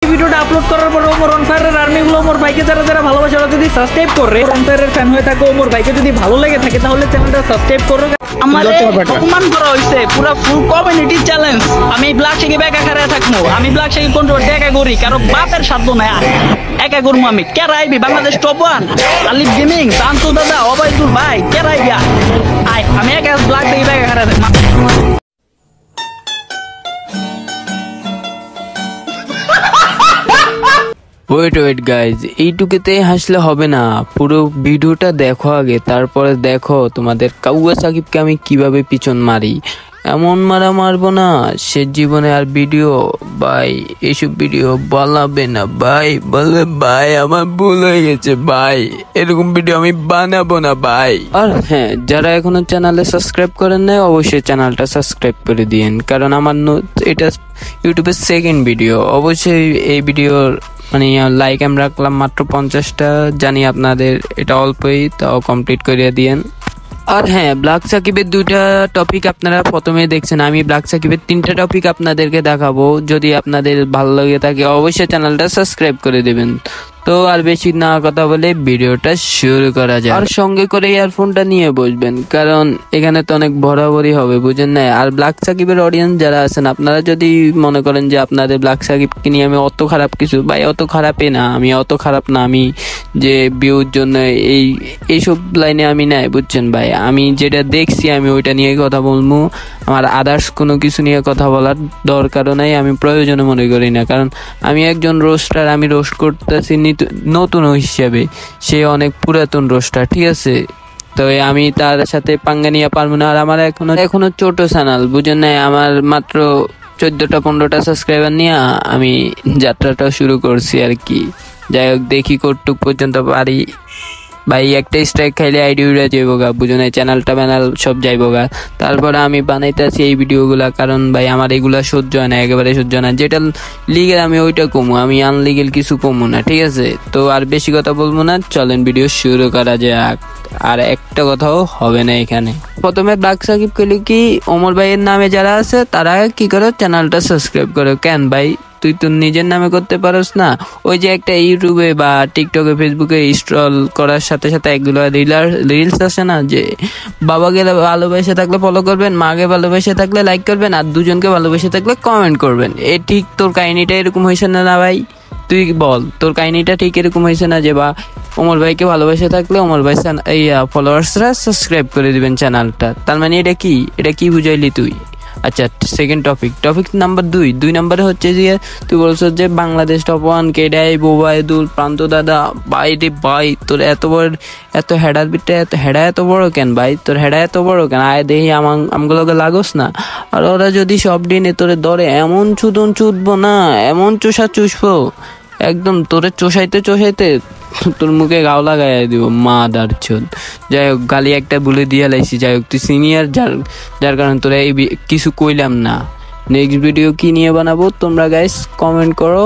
ভিডিওটা আপলোড করার পর ওমর অন ফায়ারের আর্মিগুলো ওমর ভাইকে যারা যারা ভালোবাসে ওরা যদি সাবস্ক্রাইব করে অন ফায়ারের ফ্যান হয়ে থাকে ওমর ভাইকে যদি ভালো লেগে থাকে তাহলে চ্যানেলটা সাবস্ক্রাইব করো। আমারে অপমান করা হইছে পুরো ফুল কমিউনিটি চ্যালেঞ্জ। আমি ব্ল্যাক শেকি একা খাড়া থাকবো, আমি ব্ল্যাক শেকি কন্ট্রোভার্সি একা করি, কারো বাপের সাধ্য না একা করবো আমি। কে রাইবি বাংলাদেশ টপ 1 আলিফ গেমিং শান্তু দাদা অবাইদুল ভাই কে রাইবি আয় আমি একা ব্ল্যাক শেকি একা খাড়া থাকবো। ওয়েট গাইজ, এইটুকুতে হাসলে হবে না, পুরো ভিডিওটা দেখো আগে, তারপরে দেখো তোমাদের কাউয়া সাকিবকে আমি কিভাবে পিছন মারি। এমন মারা মারবো না সে জীবনে আর ভিডিও ভাই এইসব ভিডিও বানাবে না ভাই, বলে ভাই আমার ভুল হয়ে গেছে ভাই, এরকম ভিডিও আমি বানাবো না ভাই। আর হ্যাঁ, যারা এখনো চ্যানেলে সাবস্ক্রাইব করেন নাই অবশ্যই চ্যানেলটা সাবস্ক্রাইব করে দিয়েন, কারণ আমার এটা ইউটিউবের সেকেন্ড ভিডিও। অবশ্যই এই ভিডিওর মানে লাইক আমি রাখলাম মাত্র 50টা, জানি আপনাদের এটা অল্পই, তাও কমপ্লিট করে দিয়েন। আর হ্যাঁ, ব্ল্যাক সাকিবের 2টা টপিক আপনারা প্রথমে দেখছেন, আমি ব্ল্যাক সাকিবের 3টা টপিক আপনাদেরকে দেখাবো। যদি আপনাদের ভালো লাগে থাকে অবশ্যই চ্যানেলটা সাবস্ক্রাইব করে দেবেন। তো আর বেশি না কথা বলে ভিডিওটা শুরু করা যায়। আর সঙ্গে করে ইয়ারফোনটা নিয়ে বসবেন, কারণ এখানে তো অনেক ভরাভরি হবে, বুঝেন না। আর ব্ল্যাক সাকিবের অডিয়েন্স যারা আছেন, আপনারা যদি মনে করেন যে আপনাদের ব্ল্যাক সাকিবকে নিয়ে আমি অত খারাপ কিছু, ভাই অত খারাপই না, আমি অত খারাপ না, আমি যে ভিউর জন্য এইসব লাইনে আমি নাই, বুঝছেন ভাই। আমি যেটা দেখছি আমি ওইটা নিয়ে কথা বলবো, আমার আদার্স কোনো কিছু নিয়ে কথা বলার দরকারও নাই, আমি প্রয়োজনে মনে করি না। কারণ আমি একজন রোস্টার, আমি রোস্ট করতেছি নতুন হিসেবে, সে অনেক পুরাতন রোস্টার, ঠিক আছে। তো আমি তার সাথে পাঙ্গা নিয়ে পারবো না। আর আমার এখনো ছোট চ্যানেল, বুঝেন না, আমার মাত্র 14টা-15টা সাবস্ক্রাইবার নিয়ে আমি যাত্রাটা শুরু করছি আর কি। যাই হোক, দেখি কতটুক পর্যন্ত পারি ভাই। একটা স্ট্রাইক খাইলে আইডি উড়ে যাইব গা, বুঝো না, চ্যানেলটা সব যাইব গা। তারপরে আমি বানাইতেছি এই ভিডিওগুলা, কারণ ভাই আমার এগুলা সহ্য হয় না, একেবারে সহ্য হয় না। যেটা লিগেল আমি ওইটা কমু, আমি আনলিগেল কিছু কমু না, ঠিক আছে। তো আর বেশি কথা বলবো না, চলেন ভিডিও শুরু করা যাক। আর একটা কথাও হবে না এখানে। প্রথমে ব্ল্যাক সাকিব কইলে কি, ওমর ভাইয়ের নামে যারা আছে তারা কি করে চ্যানেলটা সাবস্ক্রাইব করে। কেন ভাই, তুই তো নিজের নামে করতে পারস না? ওই যে একটা ইউটিউবে বা টিকটকে ফেসবুকে স্ক্রল করার সাথে সাথে এগুলো রিলস আসে না, যে বাবাকে ভালোবেসে থাকলে ফলো করবেন, মাকে ভালোবেসে থাকলে লাইক করবেন, আর দুজনকে ভালোবেসে থাকলে কমেন্ট করবেন। ঠিক তোর কাহিনীটা এরকম হয়েছে না ভাই? তুই বল, তোর কাহিনীটা ঠিক এরকম হয়েছে না যে বা ওমর ভাইকে ভালোবেসে থাকলে ওমর ভাই ফলোয়ার্সরা সাবস্ক্রাইব করে দিবেন চ্যানেলটা? তার মানে এটা কি বুঝাইলি তুই? আচ্ছা, সেকেন্ড টপিক নাম্বার 2 নম্বরে হচ্ছে যে তুই বলছো যে বাংলাদেশ টপ 1 কেডাই বোবায়দুল প্রান্ত দাদা। ভাই রে ভাই, তোর এত বড় এত হেডার বিটটা এত বড় কেন ভাই? তোর হেডা এত বড় কেন? আয় দেখি আমগুলোকে লাগোস না। আর ওরা যদি সব দিনে তোরে ধরে এমন চুদবো না, এমন চুষবো একদম, তোরে চোষাইতে তোর মুখে গাও লাগাই দিব মাদার চোদ। যাই হোক, গালি একটা বলে দিয়ে লাইছি। যাই হোক, তুই সিনিয়র, যার কারণে তোরা এই কিছু কইলাম না। নেক্সট ভিডিও কি নিয়ে বানাবো তোমরা গাইস কমেন্ট করো।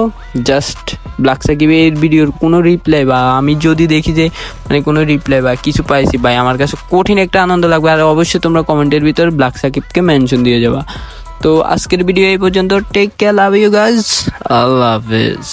জাস্ট ব্ল্যাক সাকিবের ভিডিওর কোনো রিপ্লাই, বা আমি যদি দেখি যে মানে কোনো রিপ্লাই বা কিছু পাইছি ভাই, আমার কাছে কঠিন একটা আনন্দ লাগবে। আর অবশ্যই তোমরা কমেন্টের ভিতর ব্ল্যাক সাকিবকে মেনশন দিয়ে যাবা। তো আজকের ভিডিও এই পর্যন্ত। Take care, love you guys, আল্লাহ হাফেজ।